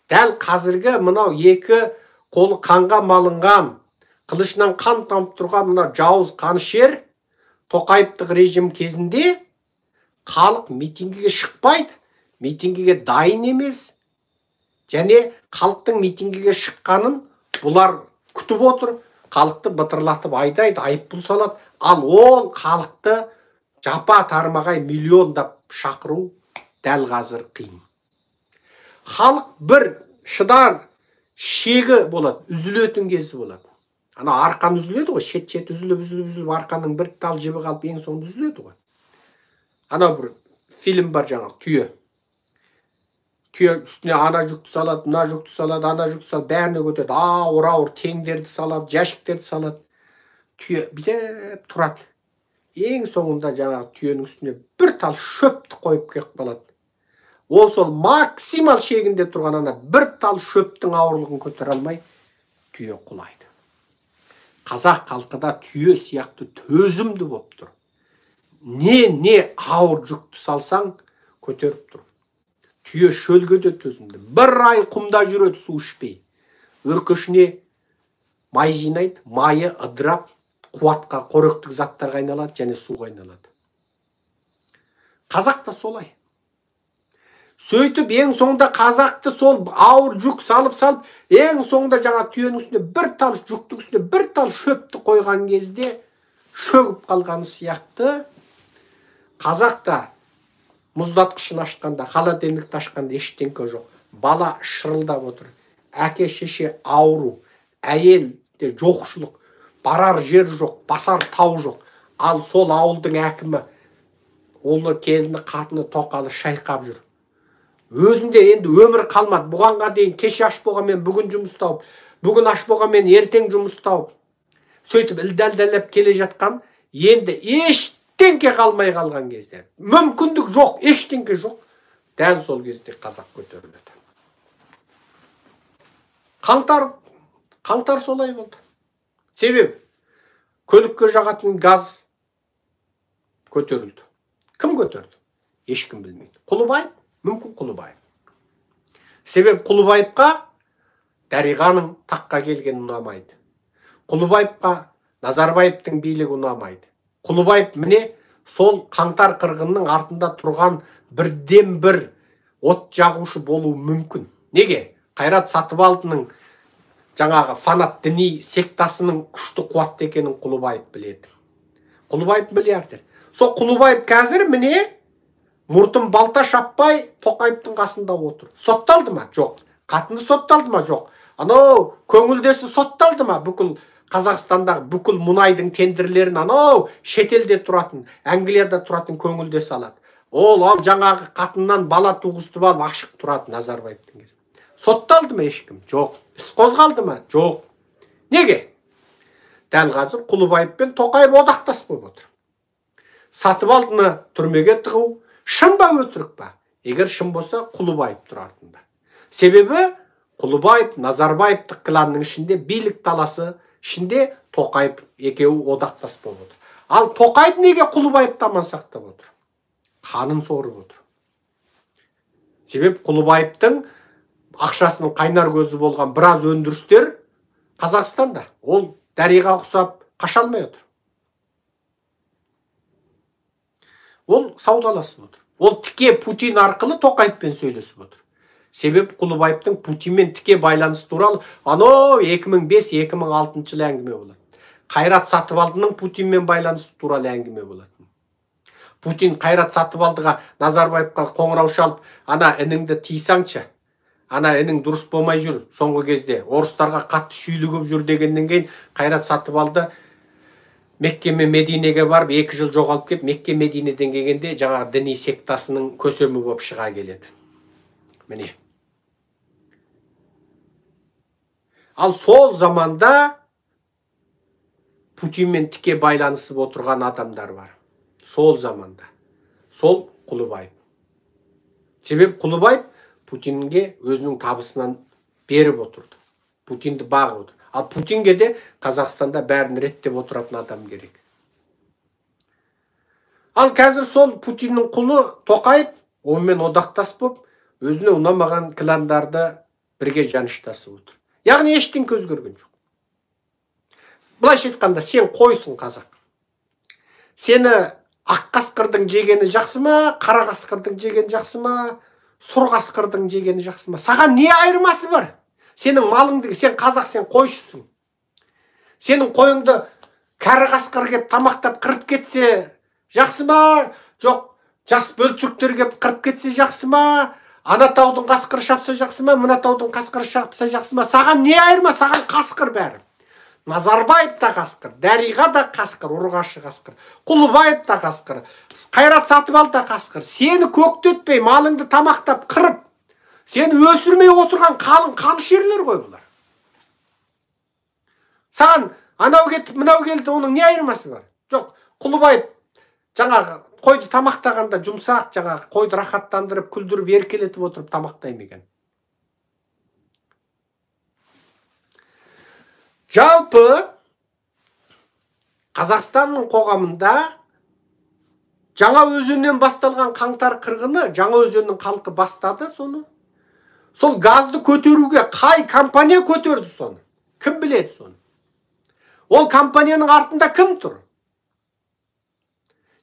Дәл қазіргі мынау екі қолы қанға малынған, қылышынан қан тамып тұрған мына жауыз қанішер Тоқаевтық режим кезінде халық митингіге шықпайды, митингіге дайын емес. Және халықтың митингіге шыққанын бұлар күтіп отыр, халықты бытырлатып айдайды, айыппұл салады. Ал ол халықты жапа тармағай миллиондап шақыру дәл қазір қиын. Халық бір шыдар шегі болады, үзілетін кезі болады. Ана арқан үзіледі ғой, шет үзіліп арқаның бір тал жібі қалып ең соңында үзіледі ғой. Ана бір фильм бар жаңағы, түйе. Түйе үстіне ана жүкті салады, мына жүкті салады, ана жүкті салады, бәріне көтереді. Ауыр теңдерді салады, жәшіктерді салады. Түйе бидеп тұрады. Ең соңында жаңағы түйенің үстіне бір тал шөпті қойып кеп қалады. Ол сол максимал шегінде тұрған ана бір тал шөптің ауырлығын көтере алмай түйе құлайды. Қазақ халқыда түйе сияқты төзімді болып тұр. Не ауыр жүкті салсаң көтеріп тұр. Түйе шөлге де төзімді. Бір ай құмда жүреді су ішпей. Өркешіне май жинайды, майы ыдырап, қуатқа, қоректік заттарға айналады, және суға айналады. Қазақ та солай. Сөйтіп, ең соңында қазақты сол ауыр жүк салып, ең соңында жаңа түйенің үстіне бір тал жүктің үстіне бір тал шөпті қойған кезде шөгіп қалғаны сияқты, қазақта мұздатқышын ашқанда, холодильникті ашқанда ештеңке жоқ. Бала шырылдап отыр. Әке шеше ауру, әйелде жоқшылық, барар жер жоқ, басар тау жоқ. Ал сол ауылдың әкімі ұлы келіні қатыны тоқалы шайқап жүр. Өзінде енді өмір қалмады. Бұғанға дейін кеше аш болғанмен бүгін жұмыс тауып, бүгін аш болғанмен ертең жұмыс тауып, сөйтіп ілдәлдәлеп келе жатқан, енді ештеңке қалмай қалған кезде, мүмкіндік жоқ, ештеңке жоқ. Дәл сол кезде қазақ көтеріледі. Қаңтар солай болды. Себебі көлікке жағатын газ көтерілді. Кім көтерді? Ешкім білмейді. Құлыбаев? Мүмкін Құлыбаев. Себеп Құлыбаевқа Дариғаның таққа келген ұнамайды. Құлыбаевқа Назарбаевтың билігі ұнамайды. Құлыбаев міне сол қаңтар қырғынның артында тұрған бірден бір от жағушы болуы мүмкін. Неге? Қайрат Сатыбалдының жаңағы фанат діни сектасының күшті қуатты екенін Құлыбаев біледі. Құлыбаев миллиардер. Сол Құлыбаев қазір міне мұртын балта шаппай Тоқаевтың қасында отыр. Сотталды ма? Жоқ. Қатыны сотталды ма? Жоқ. Анау көңілдесі сотталды ма? Бүкіл Қазақстандағы бүкіл мұнайдың тендерлерін анау шетелде тұратын, Англияда тұратын көңілдесі алады. Ол жаңағы қатыннан бала туғызды алып ашық тұрады Назарбаевтың кезінде. Сотталды ма ешкім? Жоқ. Іс қозғалды ма? Жоқ. Неге? Дәл қазір Құлыбаев пен Тоқаев одақтас болып отыр. Сатыбалдыны түрмеге тығу шын ба өтірік па? Егер шын болса, Құлыбаев тұр артында. Себебі Құлыбаев, Назарбаевтық кланның ішінде билік таласы, ішінде Тоқаев екеуі одақтас болып отыр. Ал Тоқаев неге Құлыбаевты аман сақтап отыр? Қанын сорып отыр. Себеп Құлыбаевтың ақшасының қайнар көзі болған біраз өндірістер Қазақстанда. Ол Дариға ұқсап қаша алмай отыр. Ол саудаласып отыр. Ол тіке Путин арқылы Тоқаевпен сөйлесіп отыр. Себеп Құлыбаевтың Путинмен тіке байланысы туралы анау 2005-2006 жылы әңгіме болады. Қайрат Сатыбалдының Путинмен байланысы туралы әңгіме болады. Путин Қайрат Сатыбалдыға Назарбаевқа қоңырау шалып, ана ініңді тыйсаңшы. Ана інің дұрыс болмай жүр соңғы кезде. Орыстарға қатты шүйлігіп жүр дегеннен кейін Қайрат Сатыбалды Мекке мен Мединеге барып 2 жыл жоғалып кеп, Мекке Мединеден келгенде жаңағы діни сектасының көсемі болып шыға келеді. Міне. Ал сол заманда Путинмен тіке байланысып отырған адамдар бар. Сол заманда. Сол Құлыбаев. Себеп Құлыбаев Путинге өзінің табысынан беріп отырды. Путинді бағып отыр. Ал Путинге де Қазақстанда бәрін реттеп отыратын адам керек. Ал қазір сол Путиннің құлы Тоқаев, онымен одақтас болып, өзіне ұнамаған кландарды бірге жаныштасып отыр. Яғни ештеңке өзгерген жоқ. Былайша айтқанда, сен қойсың қазақ. Сені ақ қасқырдың жегені жақсы ма, қара қасқырдың жегені жақсы ма, сұр қасқырдың жегені жақсы ма? Саған не айырмасы бар? Сенің малыңды, сен қазақ, сен қойшысың. Сенің қойыңды кәрі қасқыр кеп тамақтап қырып кетсе жақсы ма? Жоқ, жас бөлтіріктер кеп қырып кетсе жақсы ма? Ана таудың қасқыры шапса жақсы ма? Мына таудың қасқыры шапса жақсы ма? Саған не айырма? Саған қасқыр бәрі. Назарбаев та қасқыр, Дариға да қасқыр, ұрғашы қасқыр, Құлыбаев та қасқыр, Қайрат Сатыбал да қасқыр. Сені көктетпей, малыңды тамақтап қырып, сені өсірмей отырған қалың қаншерлер ғой бұлар. Саған анау кетіп, мынау келді, оның не айырмасы бар? Жоқ, Құлыбаев жаңағы қойды тамақтағанда жұмсақ, жаңағы қойды рахаттандырып, күлдіріп, еркелетіп отырып тамақтаймеген. Жалпы Қазақстанның қоғамында жаңа өзеннен басталған қаңтар қырғыны, жаңа өзеннің халқы бастады соны. Сол газды көтеруге қай компания көтерді соны? Кім біледі соны? Ол компанияның артында кім тұр?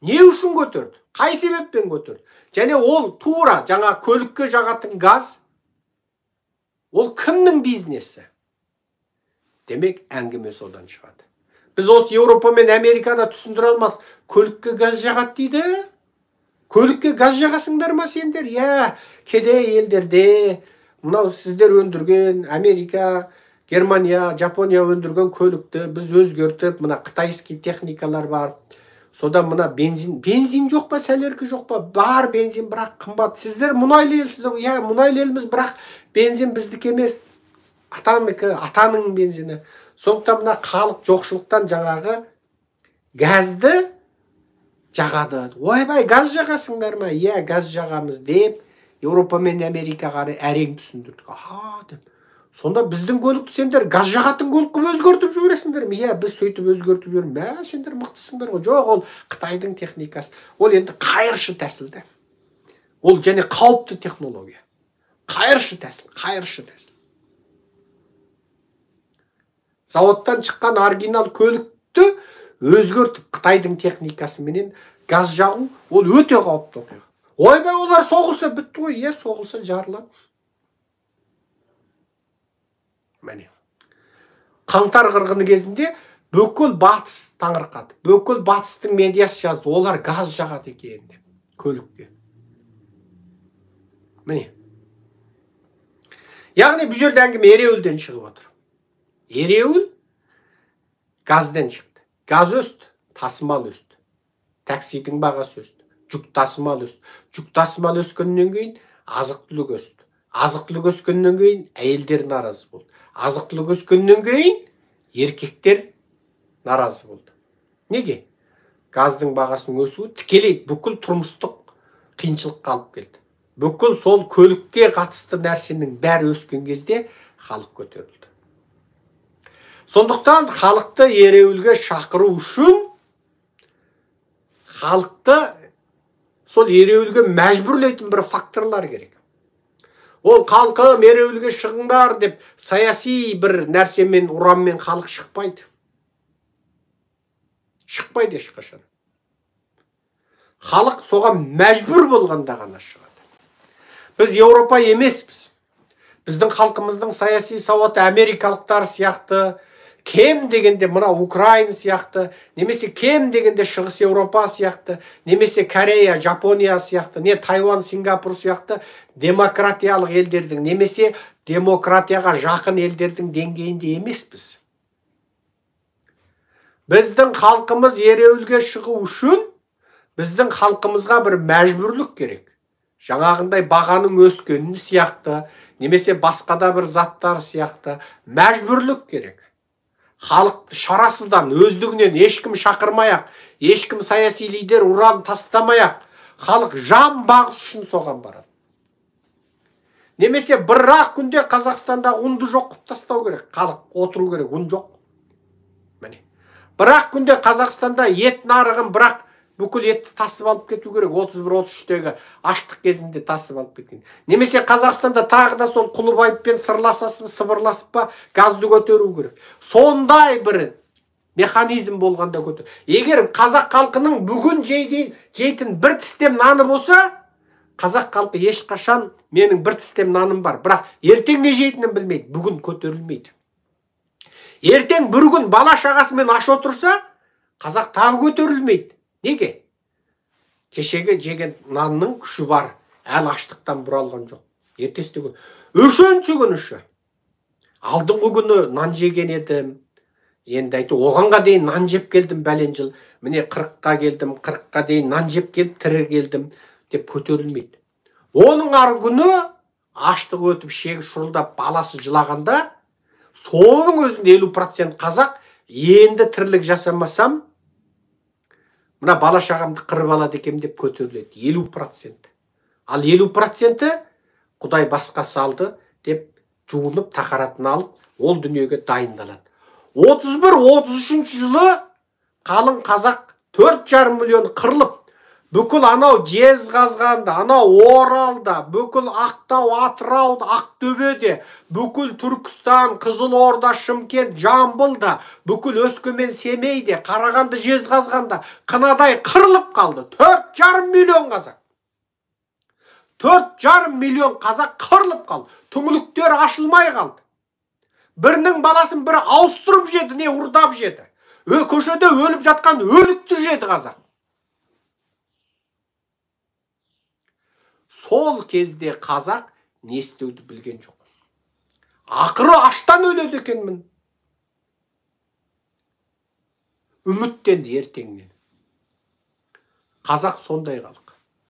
Не үшін көтерді? Қай себеппен көтерді? Және ол тура жаңа көлікке жағатын газ, ол кімнің бизнесі? Демек, әңгіме содан шығады. Біз осы Еуропа мен Американы түсіндіре алмадық. Көлікке газ жағады дейді. Көлікке газ жағасыңдар ма сендер? Я, кедей елдерде, мынау сіздер өндірген, Америка, Германия, Жапония өндірген көлікті біз өзгертіп, мына қытайский техникалар бар. Содан мына бензин жоқ па, сәлеркі жоқ па? Бар бензин, бірақ қымбат. Сіздер мұнайлы елсіздер. Я, мұнайлы еліміз, бірақ бензин біздік емес. Атаның бензині. Сондықтан мына халық жоқшылықтан жаңағы газды жағады. Ойбай, газ жағасыңдар ма? Иә, газ жағамыз деп, Еуропа мен Америкаға әрең түсіндірдік. Деп. Сонда біздің көлікті сендер газ жағатын көлік өзгертіп жібересіңдер ме? Иә, біз сөйтіп өзгертіп жіберміз. Сендер мықтысыңдар ғой. Жоқ, ол Қытайдың техникасы. Ол енді қайыршы тәсілді. Ол және қауіпті технология. Қайыршы тәсіл. Заводтан шыққан оригинал көлікті өзгертіп Қытайдың техникасыменен газ жағу, ол өте қауіпті оқиға. Ойбай, олар соғылса бітті ғой. Е, соғылса жарылады. Міне. Қаңтар қырғыны кезінде бүкіл батыс таңырқады. Бүкіл батыстың медиасы жазды. Олар газ жағады екен деп көлікке. Міне. Яғни бұл жерде әңгіме ереуілден шығып отыр. Ереуіл газден шықты. Газ өсті, тасымал өсті. Таксидің бағасы өсті. Жүк тасымал өсті. Жүк тасымал өскеннен кейін азық-түлік өсті. Азық-түлік өскеннен кейін әйелдер наразы болды. Азық-түлік өскеннен кейін еркектер наразы болды. Неге? Газдың бағасының өсуі тікелей бүкіл тұрмыстық қиыншылыққа алып келді. Бүкіл сол көлікке қатысты нәрсенің бәрі өскен кезде халық көтерілді. Сондықтан халықты ереуілге шақыру үшін халықты сол ереуілге мәжбүрлейтін бір факторлар керек. Ол халқым ереуілге шығыңдар деп саяси бір нәрсемен, ұранмен халық шықпайды. Шықпайды ешқашан. Халық соған мәжбүр болғанда ғана шығады. Біз Еуропа емеспіз. Біздің халқымыздың саяси сауаты америкалықтар сияқты, кем дегенде мына Украина сияқты, немесе кем дегенде Шығыс Еуропа сияқты, немесе Корея, Жапония сияқты, не Тайвань, Сингапур сияқты демократиялық елдердің, немесе демократияға жақын елдердің деңгейінде емеспіз. Біздің халқымыз ереуілге шығу үшін біздің халқымызға бір мәжбүрлік керек. Жаңағындай бағаның өскені сияқты, немесе басқада бір заттар сияқты мәжбүрлік керек. Халық шарасыздан, өздігінен ешкім шақырмаяқ, ешкім саяси лидер ұран тастамаяқ, халық жан бағыс үшін соған барады. Немесе бір-ақ күнде Қазақстанда ұнды жоқ қып тастау керек. Халық отыру керек, ұн жоқ. Міне. Бір-ақ күнде Қазақстанда ет нарығын бірақ бүкіл етті тасып алып кету керек. 31-33-тегі аштық кезінде тасып алып кеткен. Немесе Қазақстанда тағы да сол Құлыбаевпен сыбырласып па газды көтеру керек. Сондай бір механизм болғанда көтер. Егер қазақ халқының бүгін жейтін бір тістем наны болса, қазақ халқы ешқашан менің бір тістем наным бар, бірақ ертең не жейтінін білмейді, бүгін көтерілмейді. Ертең бір күн бала шағасымен аш отырса, қазақ тағы көтерілмейді. Неге? Кешегі жеген нанның күші бар, әл аштықтан бұралған жоқ. Ертесі күн. Үшінші күні. Алдыңғы күні нан жеген едім. Енді айты, оғанға дейін нан жеп келдім бәлен жыл. Міне 40-қа келдім, 40-қа дейін нан жеп келіп, тірі келдім деп көтерілмейді. Оның ары күні аштық өтіп, шегі шұрылдап, баласы жылағанда, соның өзінде 50% қазақ енді тірлік жасамасам, мына бала шағамды қырып алады екем деп көтеріледі. 50%. Ал 50% Құдай басқа салды деп жуынып, тақаратын алып, ол дүниеге дайындалады. 31-33 жылы қалың қазақ 4,5 миллион қырылып, бүкіл анау Жезқазғанда, анау Оралда, бүкіл Ақтау, Атырауда, Ақтөбеде, бүкіл Түркістан, Қызылорда, Шымкент, Жамбылда, бүкіл Өскемен, Семейде, Қарағанды, Жезқазғанда қынадай қырылып қалды. 4,5 миллион қазақ. 4,5 миллион қазақ қырылып қалды. Түңліктері ашылмай қалды. Бірінің баласын бірі ауыстырып жеді, не ұрдап жеді. Көшеде өліп жатқан өлікті жеді қазақ. Сол кезде қазақ не істеуді білген жоқ. Ақыры аштан өледі екенмін. Үміттенді ертеңнен. Қазақ сондай қалды.